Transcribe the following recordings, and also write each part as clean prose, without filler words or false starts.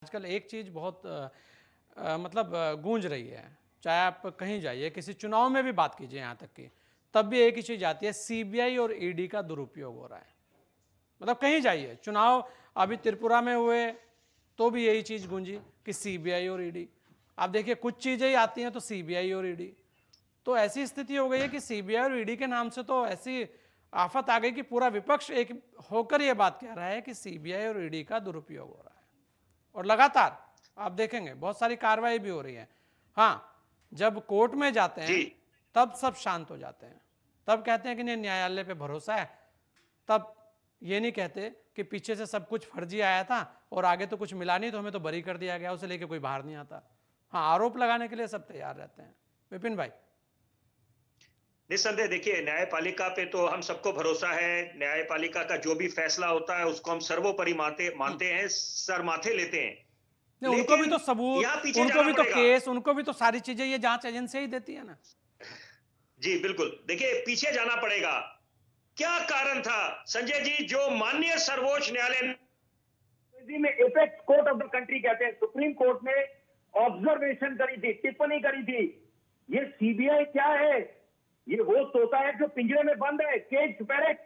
आजकल एक चीज बहुत मतलब गूंज रही है। चाहे आप कहीं जाइए, किसी चुनाव में भी बात कीजिए, यहाँ तक कि तब भी एक ही चीज आती है, सीबीआई और ईडी का दुरुपयोग हो रहा है। मतलब कहीं जाइए, चुनाव अभी त्रिपुरा में हुए तो भी यही चीज गूंजी कि सीबीआई और ईडी। आप देखिए कुछ चीजें ही आती हैं तो सीबीआई और ईडी। तो ऐसी स्थिति हो गई है कि सीबीआई और ईडी के नाम से तो ऐसी आफत आ गई कि पूरा विपक्ष एक होकर यह बात कह रहा है कि सीबीआई और ईडी का दुरुपयोग हो रहा है। और लगातार आप देखेंगे बहुत सारी कार्रवाई भी हो रही है। हाँ, जब कोर्ट में जाते जी। हैं तब सब शांत हो जाते हैं, तब कहते हैं कि नहीं, न्यायालय पे भरोसा है। तब ये नहीं कहते कि पीछे से सब कुछ फर्जी आया था और आगे तो कुछ मिला नहीं तो हमें तो बरी कर दिया गया, उसे लेके कोई बाहर नहीं आता। हाँ, आरोप लगाने के लिए सब तैयार रहते हैं। विपिन भाई। निस्संदेह देखिए, न्यायपालिका पे तो हम सबको भरोसा है। न्यायपालिका का जो भी फैसला होता है उसको हम सर्वोपरि मानते हैं, सर माथे लेते हैं। नहीं, उनको भी लेकिन तो सबूत, यहाँ पीछे उनको जाना भी तो पड़ेगा। केस, उनको भी तो सारी चीजें ये जांच एजेंसी ही देती है ना। जी बिल्कुल, देखिए पीछे जाना पड़ेगा। क्या कारण था संजय जी, जो माननीय सर्वोच्च न्यायालय में apex court of the country कहते हैं, सुप्रीम कोर्ट ने ऑब्जर्वेशन करी थी, टिप्पणी करी थी। ये सीबीआई क्या है? ये वो तोता है जो पिंजरे में बंद है, केज पैरेट।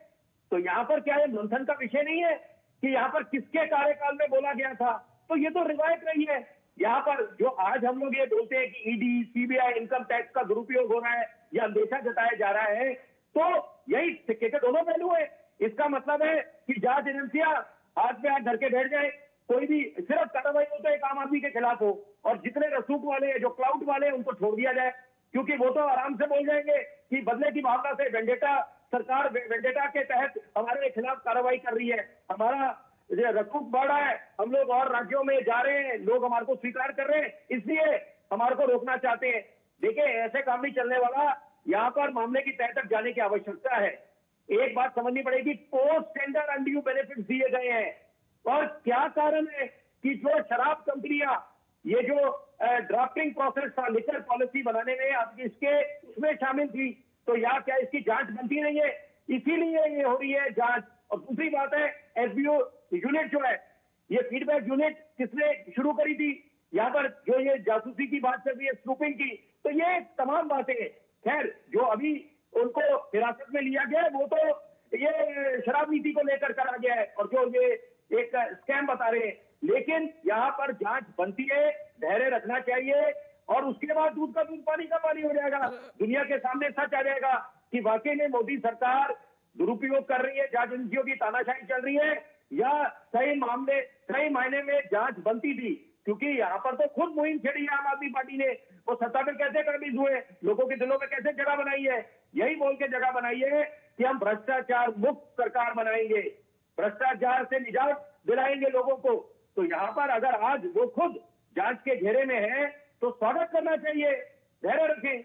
तो यहाँ पर क्या है, मंथन का विषय नहीं है कि यहाँ पर किसके कार्यकाल में बोला गया था। तो ये तो रिवायत रही है। यहाँ पर जो आज हम लोग ये बोलते हैं कि ईडी, सीबीआई, इनकम टैक्स का दुरुपयोग हो रहा है या अंदेशा जताया जा रहा है, तो यही सिक्के के दोनों पहलू है। इसका मतलब है कि जांच एजेंसियां हाथ में हाथ धर के बैठ जाए, कोई भी सिर्फ कार्रवाई हो तो एक आम आदमी के खिलाफ हो, और जितने रसूख वाले हैं, जो क्लाउड वाले हैं, उनको छोड़ दिया जाए, क्योंकि वो तो आराम से बोल जाएंगे कि बदले की भावना से वेंडेटा, सरकार वेंडेटा के तहत हमारे खिलाफ कार्रवाई कर रही है, हमारा रसूख बढ़ रहा है, हम लोग और राज्यों में जा रहे हैं, लोग हमारे को स्वीकार कर रहे हैं, इसलिए हमारे को रोकना चाहते हैं। देखिए, ऐसे काम नहीं चलने वाला। यहाँ पर मामले की तह तक जाने की आवश्यकता है। एक बात समझनी पड़ेगी, पोस्ट टेंडर अनड्यू बेनिफिट दिए गए हैं, और क्या कारण है कि जो शराब कंपनियां, ये जो ड्राफ्टिंग प्रोसेस था लिकर पॉलिसी बनाने में, अब इसके उसमें शामिल थी, तो या क्या इसकी जांच बनती नहीं है? इसीलिए ये हो रही है जांच। और दूसरी बात है, एसबीओ यूनिट जो है, ये फीडबैक यूनिट किसने शुरू करी थी? यहाँ पर जो ये जासूसी की बात चल रही है, स्नूपिंग की, तो ये तमाम बातें, खैर जो अभी उनको हिरासत में लिया गया है वो तो ये शराब नीति को लेकर करा गया है, और जो ये एक स्कैम बता रहे हैं, लेकिन यहाँ पर जांच बनती है, धैर्य रखना चाहिए, और उसके बाद दूध का दूध पानी का पानी हो जाएगा। दुनिया के सामने सच आ जाएगा कि वाकई में मोदी सरकार दुरुपयोग कर रही है, जांच एजेंसियों की तानाशाही चल रही है, या सही मायने में जांच बनती थी। क्योंकि यहाँ पर तो खुद मुहिम छेड़ी है आम आदमी पार्टी ने, वो सत्ता में कैसे काबिज हुए, लोगों के दिलों में कैसे जगह बनाई है, यही बोल के जगह बनाई है कि हम भ्रष्टाचार मुक्त सरकार बनाएंगे, भ्रष्टाचार से निजात दिलाएंगे लोगों को। तो यहाँ पर अगर आज वो खुद जांच के घेरे में है तो स्वागत करना चाहिए, धैर्य रखें।